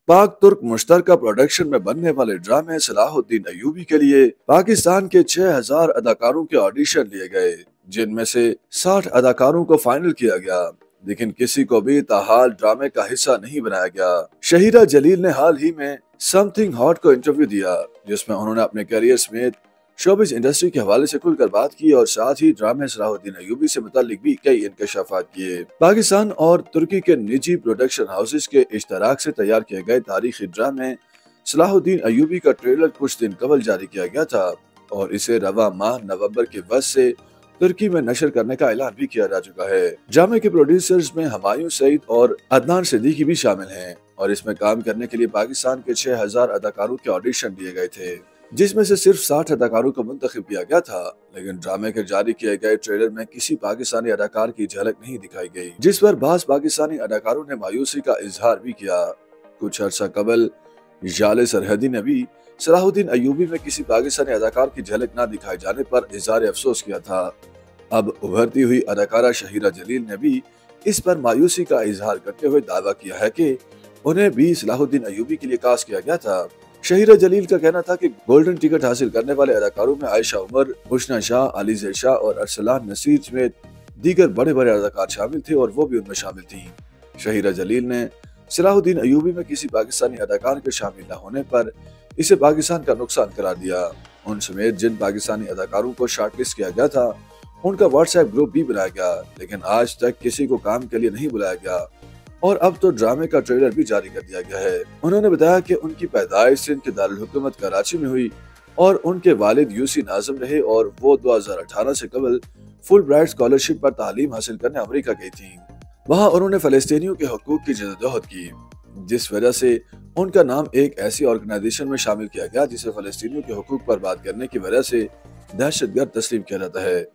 पाक तुर्क मुश्तरका प्रोडक्शन में बनने वाले ड्रामे सलाहुद्दीन अय्यूबी के लिए पाकिस्तान के 6000 अदाकारों के ऑडिशन लिए गए, जिनमें से 60 अदाकारों को फाइनल किया गया, लेकिन किसी को भी ताहाल ड्रामे का हिस्सा नहीं बनाया गया। शहीरा जलील ने हाल ही में समथिंग हॉट को इंटरव्यू दिया, जिसमें उन्होंने अपने करियर समेत शोबिस इंडस्ट्री के हवाले से खुलकर बात की और साथ ही ड्रामे सलाहुद्दीन अय्यूबी से मुतालिक भी कई इंकशाफात किए। पाकिस्तान और तुर्की के निजी प्रोडक्शन हाउसेस के इश्तराक से तैयार किए गए तारीखी ड्रामे सलाहुद्दीन अय्यूबी का ट्रेलर कुछ दिन कबल जारी किया गया था और इसे रवा माह नवंबर के वक्त से तुर्की में नशर करने का ऐलान भी किया जा चुका है। ड्रामे के प्रोड्यूसर्स में हुमायूं सईद और अदनान सिद्दीकी भी शामिल हैं और इसमें काम करने के लिए पाकिस्तान के 6000 अदाकारों के ऑडिशन दिए गए थे, जिसमें से सिर्फ 60 अदाकारों को मुंतखब किया गया था। लेकिन ड्रामे के जारी किए गए ट्रेलर में किसी पाकिस्तानी अदाकार की झलक नहीं दिखाई गई, जिस पर बाज़ पाकिस्तानी अदाकारों ने मायूसी का इजहार भी किया। कुछ अर्सा कबल जाले सरहदी ने भी सलाहुद्दीन अय्यूबी में किसी पाकिस्तानी अदाकार की झलक न दिखाए जाने पर इजहार अफसोस किया था। अब उभरती हुई अदाकारा शहीरा जलील ने भी इस पर मायूसी का इजहार करते हुए दावा किया है कि उन्हें भी सलाहुद्दीन अय्यूबी के लिए कास्ट किया गया था। शहीरा जलील का कहना था कि गोल्डन टिकट हासिल करने वाले अदाकारों में आयशा उमर, हुस्ना शाह, अलीज़े शाह और अरसलान नसीर समेत दीगर बड़े बड़े अदाकार शामिल थे और वो भी उनमें शामिल थीं। शहीरा जलील ने सलाहुद्दीन अय्यूबी में किसी पाकिस्तानी अदाकार के शामिल न होने पर इसे पाकिस्तान का नुकसान करार दिया। उन समेत जिन पाकिस्तानी अदाकारों को शॉर्टलिस्ट किया गया था उनका व्हाट्सएप ग्रुप भी बनाया गया, लेकिन आज तक किसी को काम के लिए नहीं बुलाया गया और अब तो ड्रामे का ट्रेलर भी जारी कर दिया गया है। उन्होंने बताया कि उनकी पैदाइश सिंध के दारुल हुकूमत कराची में हुई और उनके वालिद यूसी नाज़िम रहे और वो 2018 से कबल फुल ब्राइट स्कॉलरशिप पर तालीम हासिल करने अमेरिका गई थी। वहाँ उन्होंने फलस्तीनियों के हकूक की जद्दोजहद की, जिस वजह से उनका नाम एक ऐसी ऑर्गेनाइजेशन में शामिल किया गया जिसे फलस्तीनियों के हकूक पर बात करने की वजह से दहशतगर्द तस्लीम किया जाता है।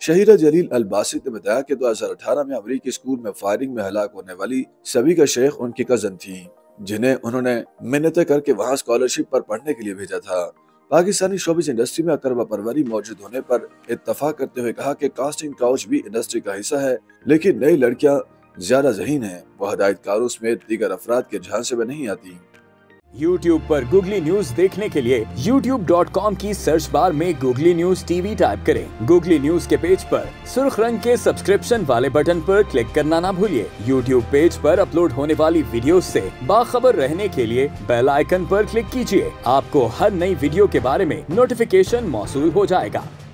शहीरा जलील अल बासित ने बताया कि 2018 में अमेरिकी स्कूल में फायरिंग में हलाक होने वाली सभी का शेख उनकी कजन थी, जिन्हें उन्होंने मिन्नतें करके वहां स्कॉलरशिप पर पढ़ने के लिए भेजा था। पाकिस्तानी शोबिस इंडस्ट्री में अकरबा परवरी मौजूद होने पर इत्तफाक करते हुए कहा कि कास्टिंग काउच भी इंडस्ट्री का हिस्सा है, लेकिन नई लड़कियां ज्यादा ज़हीन हैं, वो हदायतकारों समेत दीगर अफराद के झांसे में नहीं आती। YouTube पर गूगली न्यूज देखने के लिए youtube.com की सर्च बार में गूगली न्यूज टीवी टाइप करें। गूगली न्यूज के पेज पर सुर्ख रंग के सब्सक्रिप्शन वाले बटन पर क्लिक करना ना भूलिए। YouTube पेज पर अपलोड होने वाली वीडियोस से बाखबर रहने के लिए बेल आइकन पर क्लिक कीजिए। आपको हर नई वीडियो के बारे में नोटिफिकेशन मौसूल हो जाएगा।